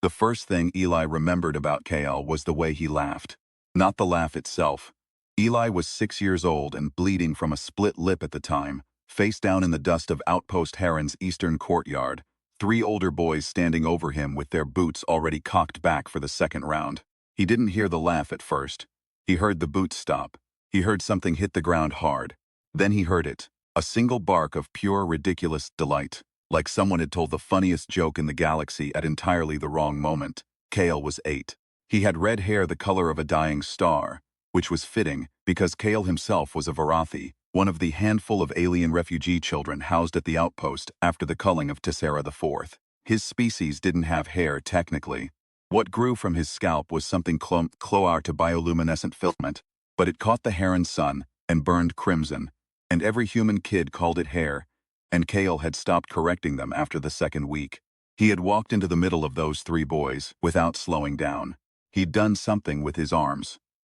The first thing Eli remembered about Kale was the way he laughed. Not the laugh itself. Eli was 6 years old and bleeding from a split lip at the time, face down in the dust of Outpost Heron's eastern courtyard, 3 older boys standing over him with their boots already cocked back for the second round. He didn't hear the laugh at first. He heard the boots stop. He heard something hit the ground hard. Then he heard it, a single bark of pure ridiculous delight, like someone had told the funniest joke in the galaxy at entirely the wrong moment. Kale was 8. He had red hair the color of a dying star, which was fitting because Kale himself was a Varathi, one of the handful of alien refugee children housed at the outpost after the culling of Tessera IV. His species didn't have hair technically. What grew from his scalp was something cloar to bioluminescent filament, but it caught the heron's sun and burned crimson, and every human kid called it hair, and Kale had stopped correcting them after the second week. He had walked into the middle of those 3 boys without slowing down. He'd done something with his arms.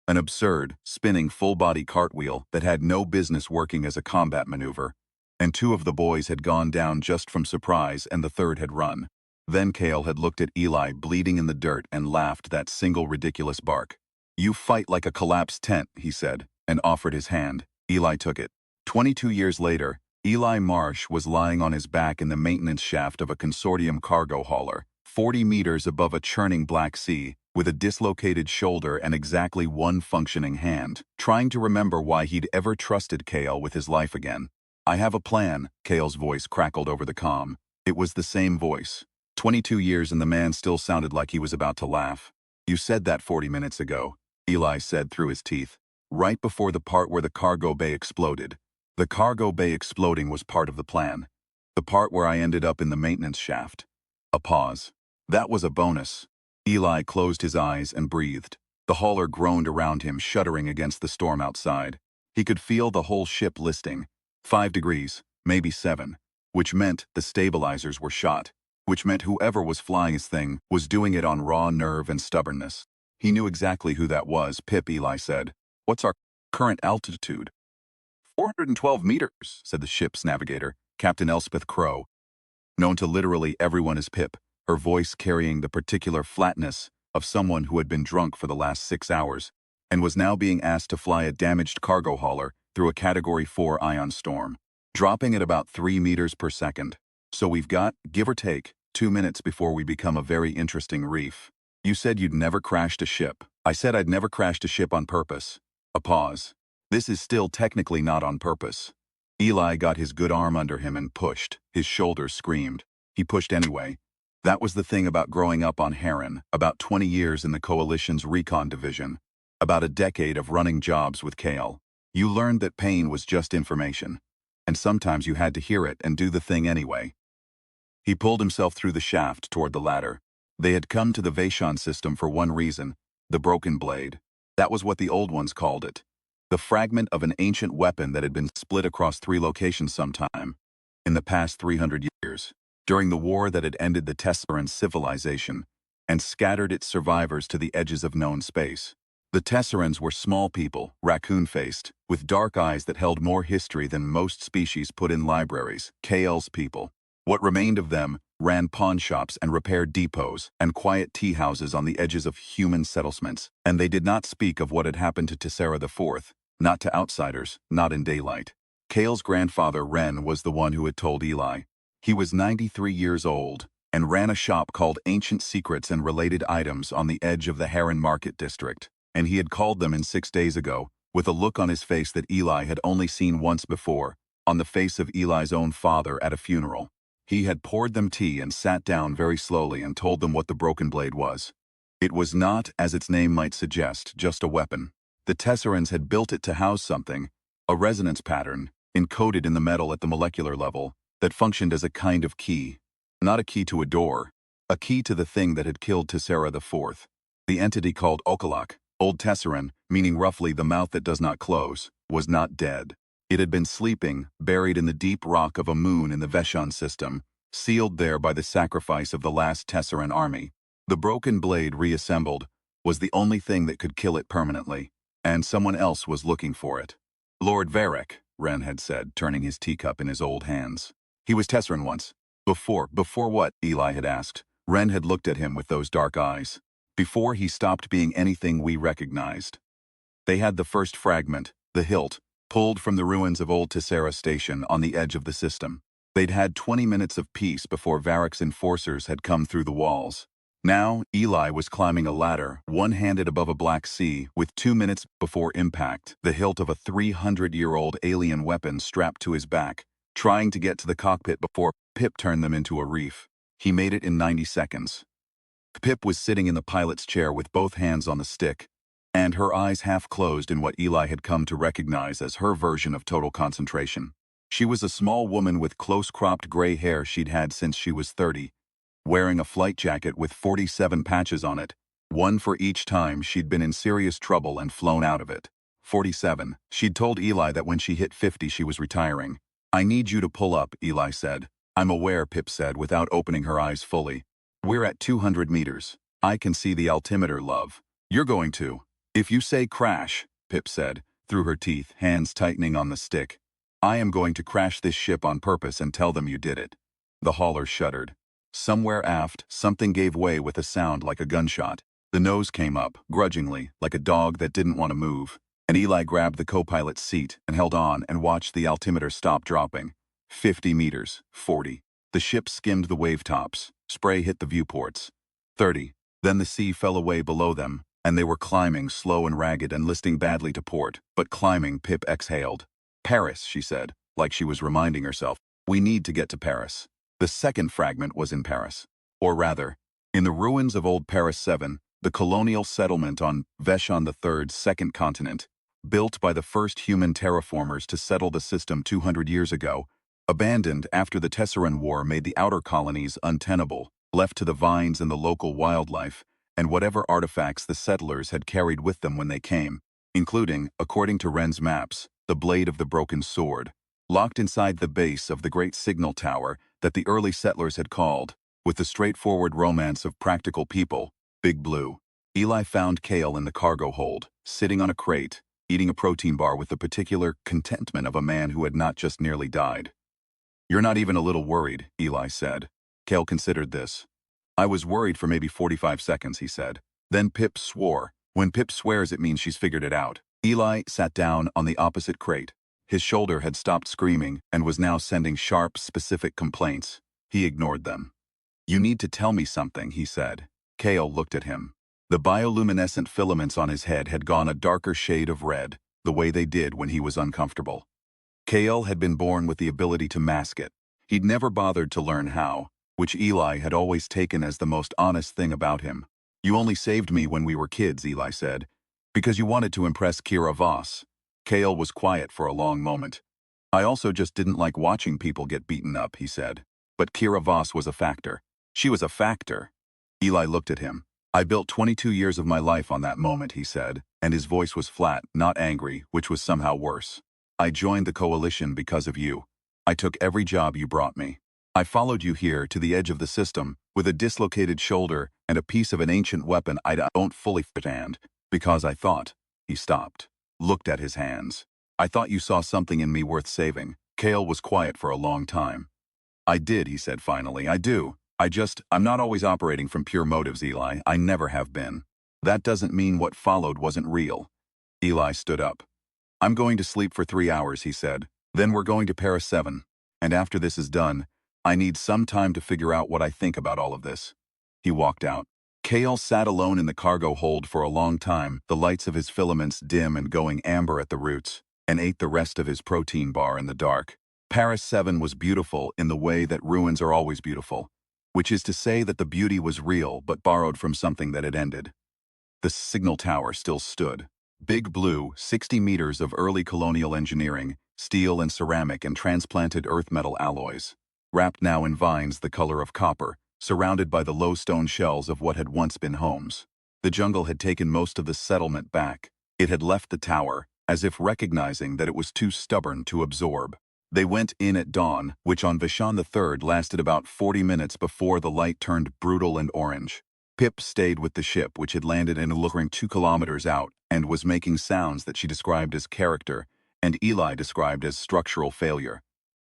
An absurd, spinning full-body cartwheel that had no business working as a combat maneuver, and 2 of the boys had gone down just from surprise and the third had run. Then Kale had looked at Eli bleeding in the dirt and laughed that single ridiculous bark. "You fight like a collapsed tent," he said, and offered his hand. Eli took it. 22 years later, Eli Marsh was lying on his back in the maintenance shaft of a consortium cargo hauler, 40 meters above a churning Black Sea, with a dislocated shoulder and exactly 1 functioning hand, trying to remember why he'd ever trusted Kale with his life again. "I have a plan," Kale's voice crackled over the comm. It was the same voice. 22 years and the man still sounded like he was about to laugh. "You said that 40 minutes ago," Eli said through his teeth, right before the part where the cargo bay exploded. The cargo bay exploding was part of the plan. The part where I ended up in the maintenance shaft. A pause. That was a bonus. Eli closed his eyes and breathed. The hauler groaned around him, shuddering against the storm outside. He could feel the whole ship listing. 5 degrees, maybe 7, which meant the stabilizers were shot, which meant whoever was flying his thing was doing it on raw nerve and stubbornness. He knew exactly who that was. "Pip," Eli said. "What's our current altitude?" 412 meters, said the ship's navigator, Captain Elspeth Crow, known to literally everyone as Pip, her voice carrying the particular flatness of someone who had been drunk for the last 6 hours and was now being asked to fly a damaged cargo hauler through a Category 4 ion storm, dropping at about 3 meters per second. "So we've got, give or take, 2 minutes before we become a very interesting reef. You said you'd never crashed a ship." "I said I'd never crashed a ship on purpose." A pause. "This is still technically not on purpose." Eli got his good arm under him and pushed. His shoulders screamed. He pushed anyway. That was the thing about growing up on Heron, about 20 years in the Coalition's recon division, about a decade of running jobs with Kale. You learned that pain was just information, and sometimes you had to hear it and do the thing anyway. He pulled himself through the shaft toward the ladder. They had come to the Vashon system for one reason, the broken blade. That was what the old ones called it. The fragment of an ancient weapon that had been split across 3 locations sometime in the past 300 years, during the war that had ended the Tesseran civilization and scattered its survivors to the edges of known space. The Tesserans were small people, raccoon-faced, with dark eyes that held more history than most species put in libraries. Kale's people. What remained of them ran pawn shops and repair depots and quiet tea houses on the edges of human settlements, and they did not speak of what had happened to Tessera IV, not to outsiders, not in daylight. Kale's grandfather, Ren, was the one who had told Eli. He was 93 years old and ran a shop called Ancient Secrets and Related Items on the edge of the Heron Market District, and he had called them in 6 days ago, with a look on his face that Eli had only seen once before, on the face of Eli's own father at a funeral. He had poured them tea and sat down very slowly and told them what the broken blade was. It was not, as its name might suggest, just a weapon. The Tesserans had built it to house something, a resonance pattern, encoded in the metal at the molecular level, that functioned as a kind of key. Not a key to a door, a key to the thing that had killed Tessera IV. The entity called Okalak, Old Tesseran, meaning roughly the mouth that does not close, was not dead. It had been sleeping, buried in the deep rock of a moon in the Vashon system, sealed there by the sacrifice of the last Tesseran army. The broken blade, reassembled, was the only thing that could kill it permanently, and someone else was looking for it. "Lord Varric," Ren had said, turning his teacup in his old hands. "He was Tesseran once." Before what?" Eli had asked, Ren had looked at him with those dark eyes. Before he stopped being anything we recognized. They had the first fragment, the hilt, pulled from the ruins of old Tessera Station on the edge of the system. They'd had 20 minutes of peace before Varric's enforcers had come through the walls. Now, Eli was climbing a ladder, one-handed above a black sea, with 2 minutes before impact, the hilt of a 300-year-old alien weapon strapped to his back, trying to get to the cockpit before Pip turned them into a reef. He made it in 90 seconds. Pip was sitting in the pilot's chair with both hands on the stick, and her eyes half closed in what Eli had come to recognize as her version of total concentration. She was a small woman with close-cropped gray hair she'd had since she was 30, wearing a flight jacket with 47 patches on it, one for each time she'd been in serious trouble and flown out of it. 47. She'd told Eli that when she hit 50 she was retiring. "I need you to pull up," Eli said. "I'm aware," Pip said without opening her eyes fully. "We're at 200 meters. I can see the altimeter, love. You're going to. If you say crash," Pip said, through her teeth, hands tightening on the stick, "I am going to crash this ship on purpose and tell them you did it." The hauler shuddered. Somewhere aft, something gave way with a sound like a gunshot. The nose came up, grudgingly, like a dog that didn't want to move, and Eli grabbed the co-pilot's seat and held on and watched the altimeter stop dropping. 50 meters, 40. The ship skimmed the wave tops. Spray hit the viewports. 30. Then the sea fell away below them, and they were climbing, slow and ragged and listing badly to port, but climbing. Pip exhaled. "Paris," she said, like she was reminding herself. "We need to get to Paris." The second fragment was in Paris. Or rather, in the ruins of old Paris 7, the colonial settlement on Veshon III's second continent, built by the first human terraformers to settle the system 200 years ago, abandoned after the Tesseran War made the outer colonies untenable, left to the vines and the local wildlife, and whatever artifacts the settlers had carried with them when they came, including, according to Ren's maps, the blade of the broken sword, locked inside the base of the great signal tower that the early settlers had called, with the straightforward romance of practical people, Big Blue. Eli found Kale in the cargo hold, sitting on a crate, eating a protein bar with the particular contentment of a man who had not just nearly died. "You're not even a little worried," Eli said. Kale considered this. "I was worried for maybe 45 seconds, he said. Then Pip swore. When Pip swears, it means she's figured it out." Eli sat down on the opposite crate. His shoulder had stopped screaming and was now sending sharp, specific complaints. He ignored them. "You need to tell me something," he said. Kale looked at him. The bioluminescent filaments on his head had gone a darker shade of red, the way they did when he was uncomfortable. Kale had been born with the ability to mask it. He'd never bothered to learn how, which Eli had always taken as the most honest thing about him. "You only saved me when we were kids," Eli said, "because you wanted to impress Kira Voss." Kale was quiet for a long moment. "I also just didn't like watching people get beaten up," he said. "But Kira Voss was a factor. She was a factor." Eli looked at him. "I built 22 years of my life on that moment," he said, and his voice was flat, not angry, which was somehow worse. "I joined the coalition because of you. I took every job you brought me. I followed you here to the edge of the system with a dislocated shoulder and a piece of an ancient weapon I don't fully understand, because I thought." He stopped, looked at his hands. "I thought you saw something in me worth saving." Kale was quiet for a long time. "I did," he said finally. "I do. I'm not always operating from pure motives, Eli. I never have been. That doesn't mean what followed wasn't real." Eli stood up. "I'm going to sleep for 3 hours," he said. "Then we're going to Paris 7. And after this is done, I need some time to figure out what I think about all of this." He walked out. Kale sat alone in the cargo hold for a long time, the lights of his filaments dim and going amber at the roots, and ate the rest of his protein bar in the dark. Paris 7 was beautiful in the way that ruins are always beautiful, which is to say that the beauty was real but borrowed from something that had ended. The signal tower still stood. Big Blue, 60 meters of early colonial engineering, steel and ceramic and transplanted earth metal alloys, wrapped now in vines the color of copper, surrounded by the low stone shells of what had once been homes. The jungle had taken most of the settlement back. It had left the tower, as if recognizing that it was too stubborn to absorb. They went in at dawn, which on Vashon III lasted about 40 minutes before the light turned brutal and orange. Pip stayed with the ship, which had landed in Ulukring 2 kilometers out and was making sounds that she described as character, and Eli described as structural failure.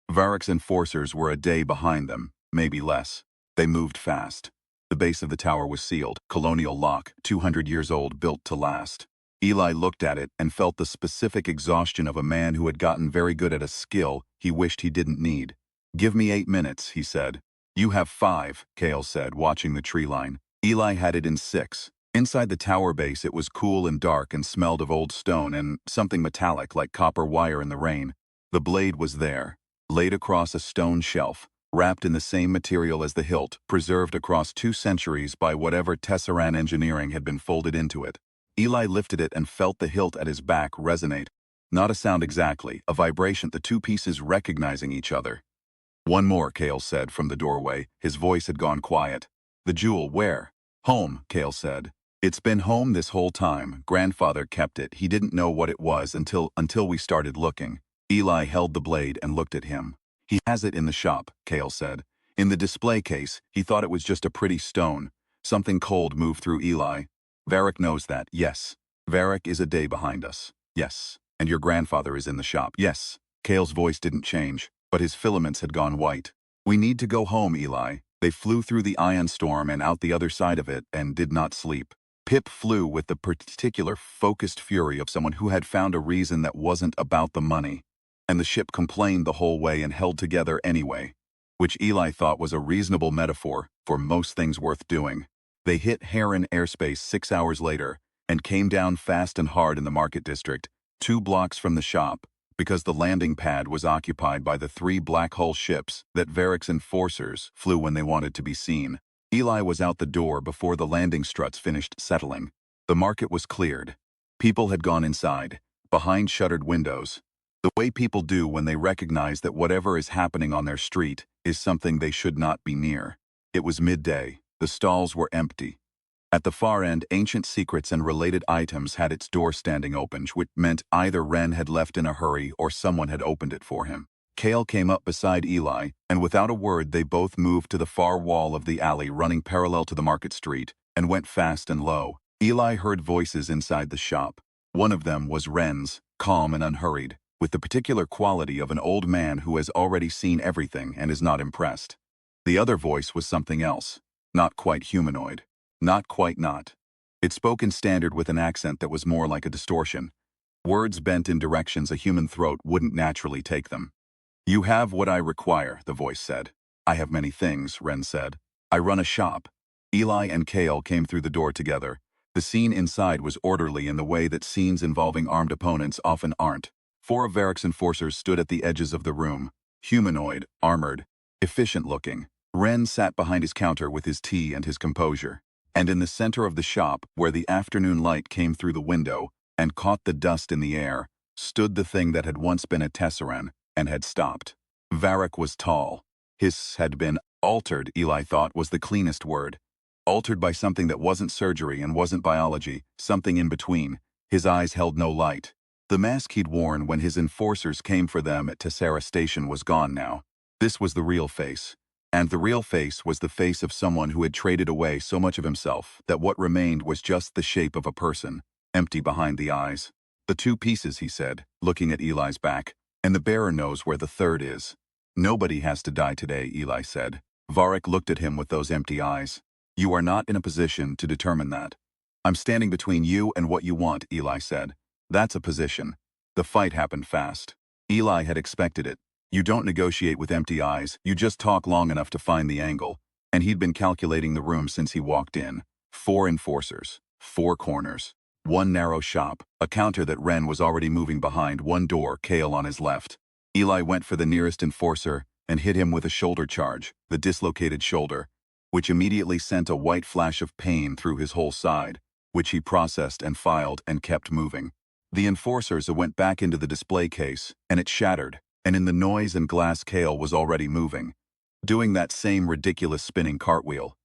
Varric's enforcers were a day behind them, maybe less. They moved fast. The base of the tower was sealed, colonial lock, 200 years old, built to last. Eli looked at it and felt the specific exhaustion of a man who had gotten very good at a skill he wished he didn't need. "Give me 8 minutes," he said. "You have 5, Kale said, watching the tree line. Eli had it in 6. Inside the tower base it was cool and dark and smelled of old stone and something metallic like copper wire in the rain. The blade was there, laid across a stone shelf, wrapped in the same material as the hilt, preserved across 2 centuries by whatever Tesseract engineering had been folded into it. Eli lifted it and felt the hilt at his back resonate. Not a sound exactly, a vibration, the 2 pieces recognizing each other. "One more," Kale said from the doorway. His voice had gone quiet. "The jewel, where?" "Home," Kale said. "It's been home this whole time. Grandfather kept it. He didn't know what it was until we started looking." Eli held the blade and looked at him. "He has it in the shop," Kale said. "In the display case. He thought it was just a pretty stone." Something cold moved through Eli. "Varric knows that, yes. Varric is a day behind us. Yes. And your grandfather is in the shop. Yes." Kale's voice didn't change, but his filaments had gone white. "We need to go home, Eli." They flew through the ion storm and out the other side of it and did not sleep. Pip flew with the particular focused fury of someone who had found a reason that wasn't about the money. And the ship complained the whole way and held together anyway, which Eli thought was a reasonable metaphor for most things worth doing. They hit Heron airspace 6 hours later and came down fast and hard in the market district, 2 blocks from the shop, because the landing pad was occupied by the 3 black hull ships that Varric's enforcers flew when they wanted to be seen. Eli was out the door before the landing struts finished settling. The market was cleared. People had gone inside, behind shuttered windows, the way people do when they recognize that whatever is happening on their street is something they should not be near. It was midday. The stalls were empty. At the far end, Ancient Secrets and Related Items had its door standing open, which meant either Ren had left in a hurry or someone had opened it for him. Kale came up beside Eli, and without a word they both moved to the far wall of the alley running parallel to the market street, and went fast and low. Eli heard voices inside the shop. One of them was Ren's, calm and unhurried, with the particular quality of an old man who has already seen everything and is not impressed. The other voice was something else, not quite humanoid. Not quite not. It spoke in standard with an accent that was more like a distortion. Words bent in directions a human throat wouldn't naturally take them. "You have what I require," the voice said. "I have many things," Ren said. "I run a shop." Eli and Kale came through the door together. The scene inside was orderly in the way that scenes involving armed opponents often aren't. 4 of Varric's enforcers stood at the edges of the room. Humanoid, armored, efficient-looking. Ren sat behind his counter with his tea and his composure. And in the center of the shop, where the afternoon light came through the window and caught the dust in the air, stood the thing that had once been a Tesseract and had stopped. Varric was tall. His had been altered, Eli thought was the cleanest word. Altered by something that wasn't surgery and wasn't biology, something in between. His eyes held no light. The mask he'd worn when his enforcers came for them at Tesseract Station was gone now. This was the real face. And the real face was the face of someone who had traded away so much of himself that what remained was just the shape of a person, empty behind the eyes. "The 2 pieces," he said, looking at Eli's back, "and the bearer knows where the 3rd is." "Nobody has to die today," Eli said. Varric looked at him with those empty eyes. "You are not in a position to determine that." "I'm standing between you and what you want," Eli said. "That's a position." The fight happened fast. Eli had expected it. You don't negotiate with empty eyes, you just talk long enough to find the angle. And he'd been calculating the room since he walked in. 4 enforcers, 4 corners, 1 narrow shop, a counter that Ren was already moving behind, 1 door, Kale on his left. Eli went for the nearest enforcer and hit him with a shoulder charge, the dislocated shoulder, which immediately sent a white flash of pain through his whole side, which he processed and filed and kept moving. The enforcers went back into the display case, and it shattered. And in the noise and glass, Kale was already moving, doing that same ridiculous spinning cartwheel.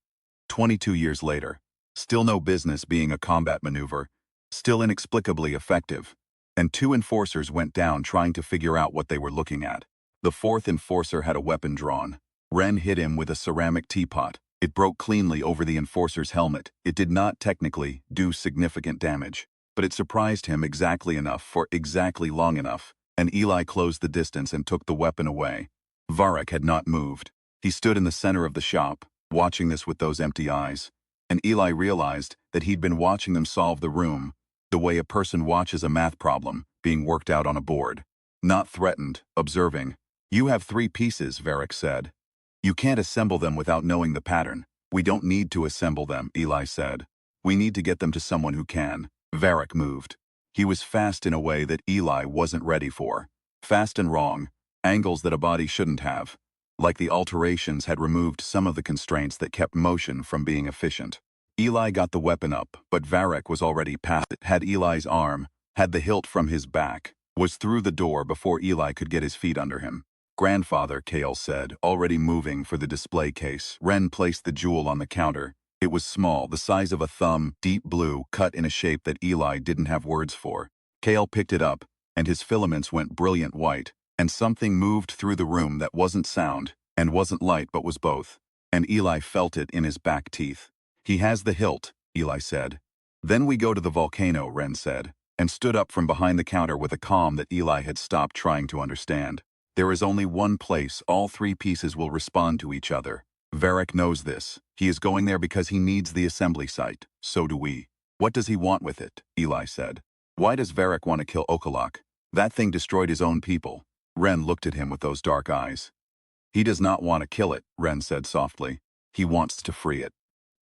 22 years later, still no business being a combat maneuver, still inexplicably effective, and 2 enforcers went down trying to figure out what they were looking at. The 4th enforcer had a weapon drawn. Ren hit him with a ceramic teapot. It broke cleanly over the enforcer's helmet. It did not technically do significant damage, but it surprised him exactly enough for exactly long enough. And Eli closed the distance and took the weapon away. Varric had not moved. He stood in the center of the shop, watching this with those empty eyes. And Eli realized that he'd been watching them solve the room, the way a person watches a math problem being worked out on a board. Not threatened, observing. "You have 3 pieces," Varric said. "You can't assemble them without knowing the pattern." "We don't need to assemble them," Eli said. "We need to get them to someone who can." Varric moved. He was fast in a way that Eli wasn't ready for. Fast and wrong, angles that a body shouldn't have. Like the alterations had removed some of the constraints that kept motion from being efficient. Eli got the weapon up, but Varric was already past it, had Eli's arm, had the hilt from his back, was through the door before Eli could get his feet under him. "Grandfather," Kale said, already moving for the display case. Ren placed the jewel on the counter. It was small, the size of a thumb, deep blue, cut in a shape that Eli didn't have words for. Kale picked it up, and his filaments went brilliant white, and something moved through the room that wasn't sound, and wasn't light but was both. And Eli felt it in his back teeth. "He has the hilt," Eli said. "Then we go to the volcano," Ren said, and stood up from behind the counter with a calm that Eli had stopped trying to understand. "There is only one place all 3 pieces will respond to each other. Varric knows this. He is going there because he needs the assembly site. So do we." "What does he want with it?" Eli said. "Why does Varric want to kill Okalak? That thing destroyed his own people." Ren looked at him with those dark eyes. "He does not want to kill it," Ren said softly. "He wants to free it."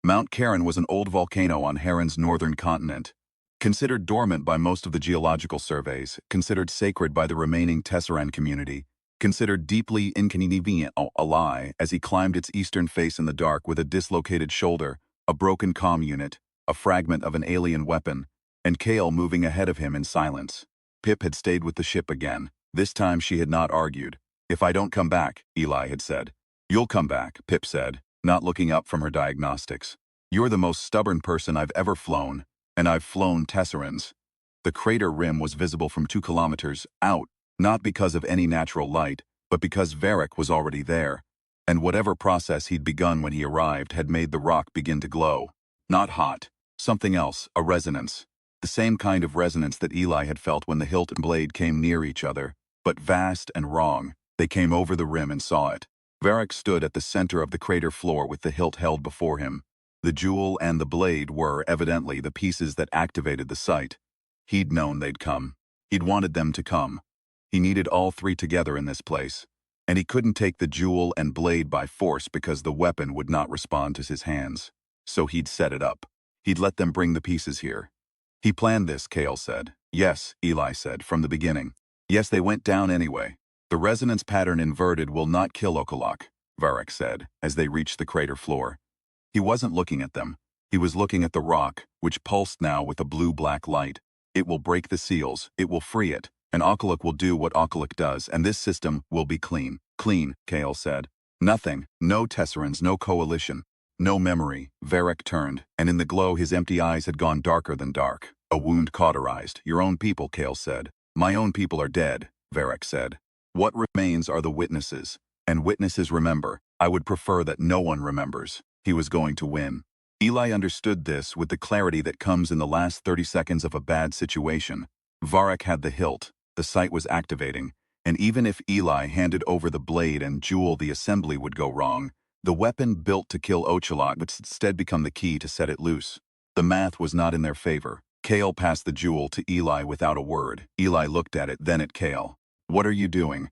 Mount Karen was an old volcano on Heron's northern continent. Considered dormant by most of the geological surveys, considered sacred by the remaining Tesseran community, considered deeply inconvenient a lie as he climbed its eastern face in the dark with a dislocated shoulder, a broken comm unit, a fragment of an alien weapon, and Kale moving ahead of him in silence. Pip had stayed with the ship again. This time she had not argued. "If I don't come back," Eli had said. "You'll come back," Pip said, not looking up from her diagnostics. "You're the most stubborn person I've ever flown, and I've flown Tesserans." The crater rim was visible from 2 kilometers out, not because of any natural light, but because Varric was already there, and whatever process he'd begun when he arrived had made the rock begin to glow. Not hot, something else, a resonance. The same kind of resonance that Eli had felt when the hilt and blade came near each other, but vast and wrong. They came over the rim and saw it. Varric stood at the center of the crater floor with the hilt held before him. The jewel and the blade were, evidently, the pieces that activated the site. He'd known they'd come. He'd wanted them to come. He needed all 3 together in this place. And he couldn't take the jewel and blade by force because the weapon would not respond to his hands. So he'd set it up. He'd let them bring the pieces here. "He planned this," Kale said. "Yes," Eli said, "from the beginning. Yes, they went down anyway. The resonance pattern inverted will not kill Okalak," Varric said, as they reached the crater floor. He wasn't looking at them. He was looking at the rock, which pulsed now with a blue-black light. "It will break the seals. It will free it. And Okalak will do what Okalak does, and this system will be clean." "Clean," Kale said. "Nothing. No Tesserans, no coalition. No memory." Varric turned, and in the glow his empty eyes had gone darker than dark. "A wound cauterized. Your own people," Kale said. "My own people are dead," Varric said. "What remains are the witnesses. And witnesses remember. I would prefer that no one remembers." He was going to win. Eli understood this with the clarity that comes in the last 30 seconds of a bad situation. Varric had the hilt. The site was activating, and even if Eli handed over the blade and jewel, the assembly would go wrong. The weapon built to kill Ochalot would instead become the key to set it loose. The math was not in their favor. Kale passed the jewel to Eli without a word. Eli looked at it, then at Kale. "What are you doing?"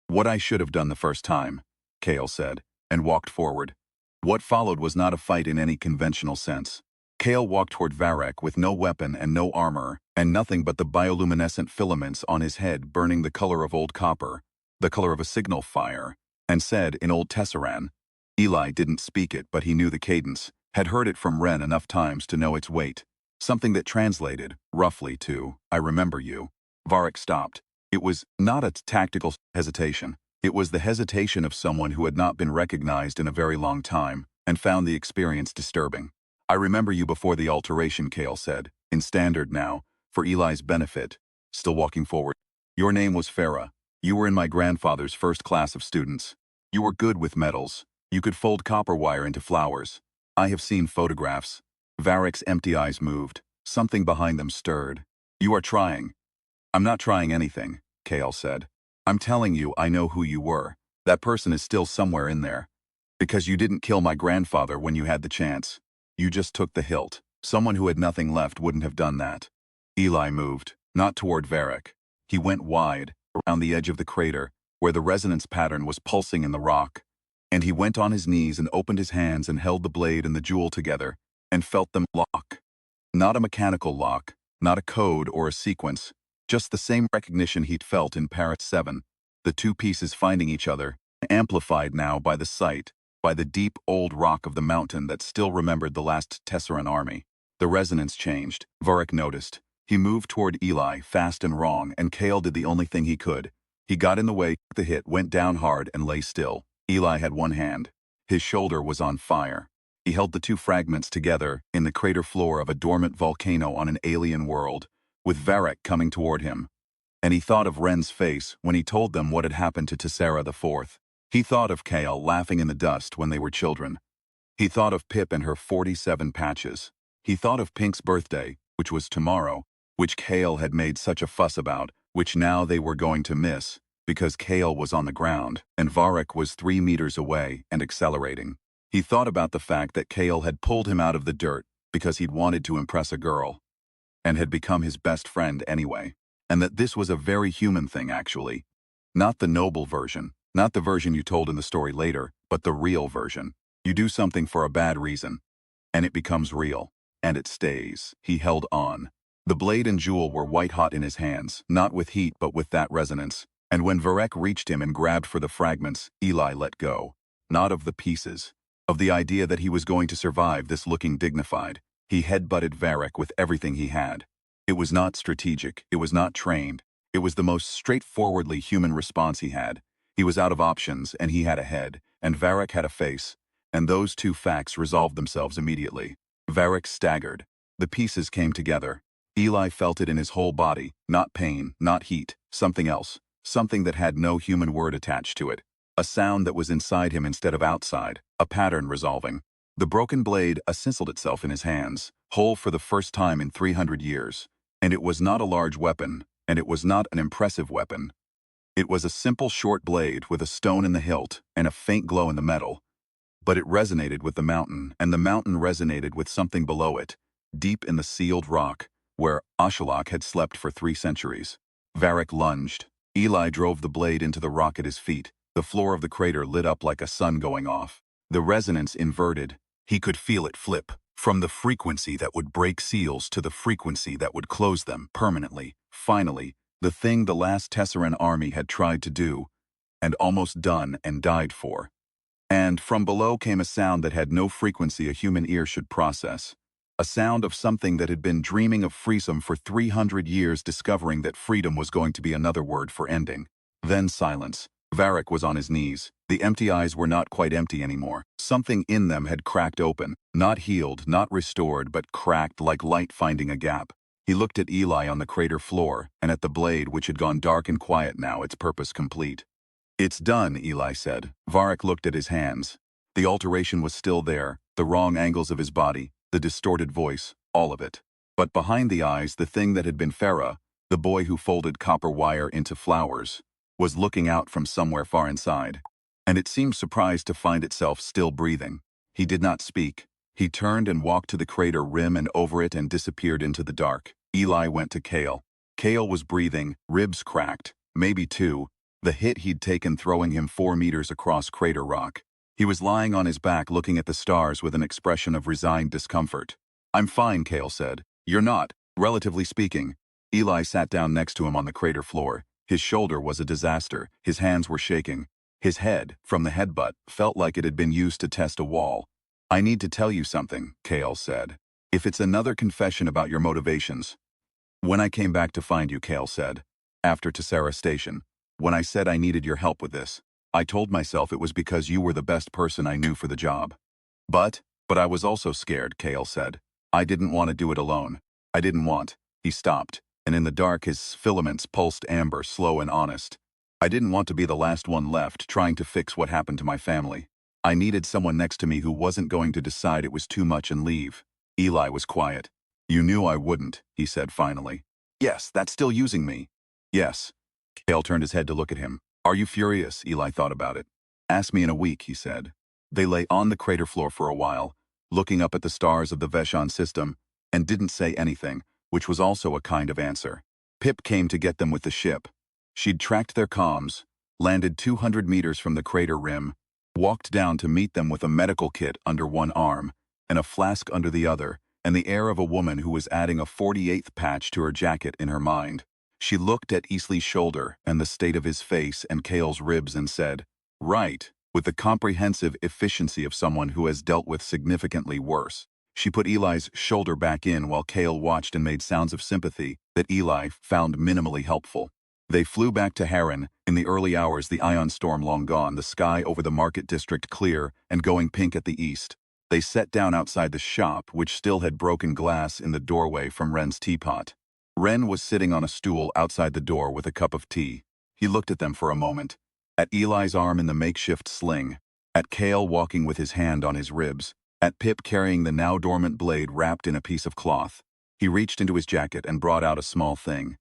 "What I should have done the first time," Kale said, and walked forward. What followed was not a fight in any conventional sense. Kale walked toward Varric with no weapon and no armor, and nothing but the bioluminescent filaments on his head burning the color of old copper, the color of a signal fire, and said in Old Tesseran. Eli didn't speak it, but he knew the cadence, had heard it from Ren enough times to know its weight. Something that translated, roughly, to, "I remember you." Varric stopped. It was not a tactical hesitation. It was the hesitation of someone who had not been recognized in a very long time, and found the experience disturbing. "I remember you before the alteration," Kale said, in standard now, for Eli's benefit, still walking forward. "Your name was Farah. You were in my grandfather's first class of students. You were good with metals. You could fold copper wire into flowers. I have seen photographs." Varric's empty eyes moved. Something behind them stirred. "You are trying." "I'm not trying anything," Kale said. "I'm telling you I know who you were. That person is still somewhere in there." Because you didn't kill my grandfather when you had the chance. You just took the hilt. Someone who had nothing left wouldn't have done that. Eli moved, not toward Varric. He went wide, around the edge of the crater, where the resonance pattern was pulsing in the rock. And he went on his knees and opened his hands and held the blade and the jewel together, and felt them lock. Not a mechanical lock, not a code or a sequence, just the same recognition he'd felt in Paris 7, the two pieces finding each other, amplified now by the sight, by the deep old rock of the mountain that still remembered the last Tesseract army. The resonance changed, Varric noticed. He moved toward Eli, fast and wrong, and Kale did the only thing he could. He got in the way, took the hit, went down hard, and lay still. Eli had one hand. His shoulder was on fire. He held the two fragments together in the crater floor of a dormant volcano on an alien world, with Varric coming toward him. And he thought of Ren's face when he told them what had happened to Tesseract IV. He thought of Kale laughing in the dust when they were children. He thought of Pip and her 47 patches. He thought of Pink's birthday, which was tomorrow, which Kale had made such a fuss about, which now they were going to miss, because Kale was on the ground, and Varric was 3 meters away and accelerating. He thought about the fact that Kale had pulled him out of the dirt because he'd wanted to impress a girl, and had become his best friend anyway, and that this was a very human thing actually. Not the noble version, not the version you told in the story later, but the real version. You do something for a bad reason, and it becomes real, and it stays. He held on. The blade and jewel were white-hot in his hands, not with heat but with that resonance, and when Varric reached him and grabbed for the fragments, Eli let go. Not of the pieces, of the idea that he was going to survive this looking dignified. He headbutted Varric with everything he had. It was not strategic, it was not trained, it was the most straightforwardly human response he had. He was out of options, and he had a head, and Varric had a face, and those two facts resolved themselves immediately. Varric staggered. The pieces came together. Eli felt it in his whole body, not pain, not heat, something else, something that had no human word attached to it. A sound that was inside him instead of outside, a pattern resolving. The broken blade assembled itself in his hands, whole for the first time in 300 years. And it was not a large weapon, and it was not an impressive weapon. It was a simple short blade with a stone in the hilt and a faint glow in the metal. But it resonated with the mountain, and the mountain resonated with something below it, deep in the sealed rock, where Ashalak had slept for 3 centuries. Varric lunged. Eli drove the blade into the rock at his feet. The floor of the crater lit up like a sun going off. The resonance inverted. He could feel it flip, from the frequency that would break seals to the frequency that would close them permanently. Finally, the thing the last Tesseract army had tried to do, and almost done and died for. And from below came a sound that had no frequency a human ear should process. A sound of something that had been dreaming of freedom for 300 years, discovering that freedom was going to be another word for ending. Then silence. Varric was on his knees. The empty eyes were not quite empty anymore. Something in them had cracked open, not healed, not restored, but cracked like light finding a gap. He looked at Eli on the crater floor, and at the blade which had gone dark and quiet now, its purpose complete. "It's done," Eli said. Varric looked at his hands. The alteration was still there, the wrong angles of his body, the distorted voice, all of it. But behind the eyes, the thing that had been Farah, the boy who folded copper wire into flowers, was looking out from somewhere far inside. And it seemed surprised to find itself still breathing. He did not speak. He turned and walked to the crater rim and over it and disappeared into the dark. Eli went to Kale. Kale was breathing, ribs cracked, maybe 2, the hit he'd taken throwing him 4 meters across crater rock. He was lying on his back looking at the stars with an expression of resigned discomfort. "I'm fine," Kale said. "You're not, relatively speaking." Eli sat down next to him on the crater floor. His shoulder was a disaster. His hands were shaking. His head, from the headbutt, felt like it had been used to test a wall. "I need to tell you something," Kale said. "If it's another confession about your motivations." "When I came back to find you," Kale said, "after Tesseract Station, when I said I needed your help with this, I told myself it was because you were the best person I knew for the job. But I was also scared," Kale said. "I didn't want to do it alone. I didn't want." He stopped, and in the dark his filaments pulsed amber, slow and honest. "I didn't want to be the last one left trying to fix what happened to my family. I needed someone next to me who wasn't going to decide it was too much and leave." Eli was quiet. "You knew I wouldn't," he said finally. "Yes, that's still using me." "Yes." Kale turned his head to look at him. "Are you furious?" Eli thought about it. "Ask me in a week," he said. They lay on the crater floor for a while, looking up at the stars of the Veshon system, and didn't say anything, which was also a kind of answer. Pip came to get them with the ship. She'd tracked their comms, landed 200 meters from the crater rim, walked down to meet them with a medical kit under one arm, and a flask under the other, and the air of a woman who was adding a 48th patch to her jacket in her mind. She looked at Easley's shoulder and the state of his face and Cale's ribs and said, "Right," with the comprehensive efficiency of someone who has dealt with significantly worse. She put Eli's shoulder back in while Cale watched and made sounds of sympathy that Eli found minimally helpful. They flew back to Harran. In the early hours, the ion storm long gone, the sky over the market district clear and going pink at the east. They sat down outside the shop, which still had broken glass in the doorway from Ren's teapot. Ren was sitting on a stool outside the door with a cup of tea. He looked at them for a moment, at Eli's arm in the makeshift sling, at Cale walking with his hand on his ribs, at Pip carrying the now dormant blade wrapped in a piece of cloth. He reached into his jacket and brought out a small thing.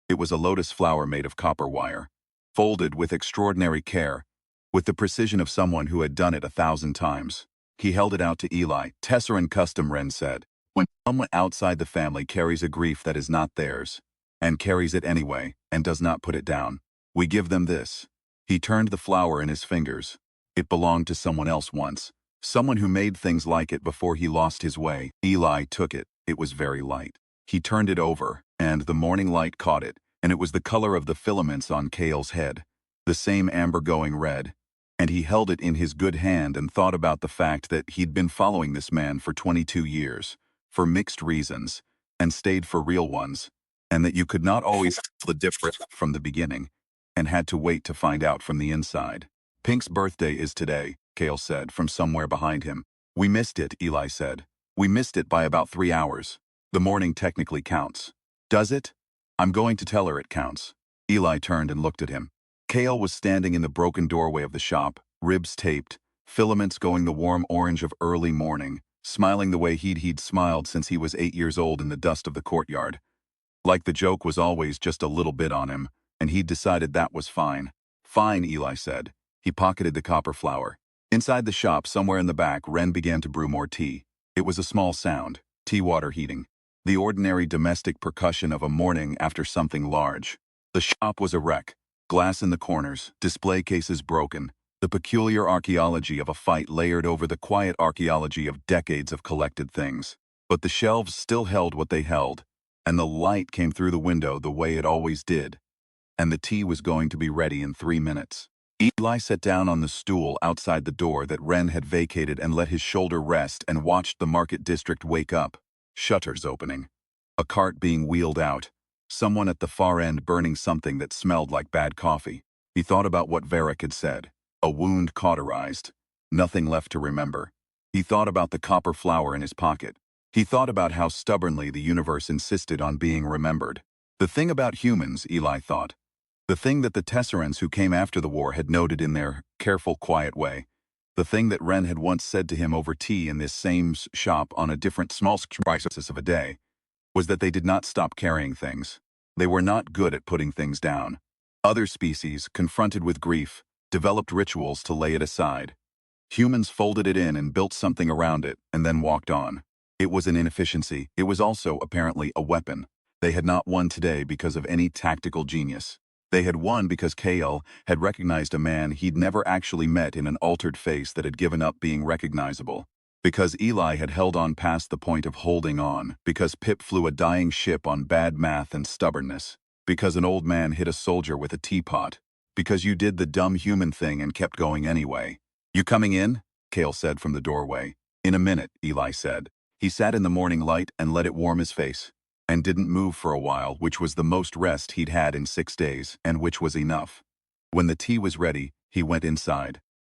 It was a lotus flower made of copper wire, folded with extraordinary care, with the precision of someone who had done it 1,000 times. He held it out to Eli. "Tesseran custom," Ren said. "When someone outside the family carries a grief that is not theirs, and carries it anyway, and does not put it down, we give them this." He turned the flower in his fingers. It belonged to someone else once, someone who made things like it before he lost his way. Eli took it. It was very light. He turned it over, and the morning light caught it, and it was the color of the filaments on Cale's head, the same amber-going red. And he held it in his good hand and thought about the fact that he'd been following this man for 22 years, for mixed reasons, and stayed for real ones, and that you could not always tell the difference from the beginning, and had to wait to find out from the inside. "Pink's birthday is today," Cale said from somewhere behind him. "We missed it," Eli said. "We missed it by about 3 hours. The morning technically counts." "Does it?" "I'm going to tell her it counts." Eli turned and looked at him. Cale was standing in the broken doorway of the shop, ribs taped, filaments going the warm orange of early morning, smiling the way he'd smiled since he was 8 years old in the dust of the courtyard. Like the joke was always just a little bit on him, and he'd decided that was fine. "Fine," Eli said. He pocketed the copper flower. Inside the shop, somewhere in the back, Ren began to brew more tea. It was a small sound, tea water heating. The ordinary domestic percussion of a morning after something large. The shop was a wreck. Glass in the corners, display cases broken, the peculiar archaeology of a fight layered over the quiet archaeology of decades of collected things. But the shelves still held what they held, and the light came through the window the way it always did. And the tea was going to be ready in 3 minutes. Eli sat down on the stool outside the door that Ren had vacated and let his shoulder rest and watched the market district wake up. Shutters opening. A cart being wheeled out. Someone at the far end burning something that smelled like bad coffee. He thought about what Varric had said. A wound cauterized. Nothing left to remember. He thought about the copper flower in his pocket. He thought about how stubbornly the universe insisted on being remembered. The thing about humans, Eli thought. The thing that the Tesserans who came after the war had noted in their careful, quiet way. The thing that Ren had once said to him over tea in this same shop on a different small crisis of a day, was that they did not stop carrying things. They were not good at putting things down. Other species, confronted with grief, developed rituals to lay it aside. Humans folded it in and built something around it, and then walked on. It was an inefficiency. It was also, apparently, a weapon. They had not won today because of any tactical genius. They had won because Cale had recognized a man he'd never actually met in an altered face that had given up being recognizable. Because Eli had held on past the point of holding on. Because Pip flew a dying ship on bad math and stubbornness. Because an old man hit a soldier with a teapot. Because you did the dumb human thing and kept going anyway. "You coming in?" Cale said from the doorway. "In a minute," Eli said. He sat in the morning light and let it warm his face. And didn't move for a while, which was the most rest he'd had in 6 days, and which was enough. When the tea was ready, he went inside.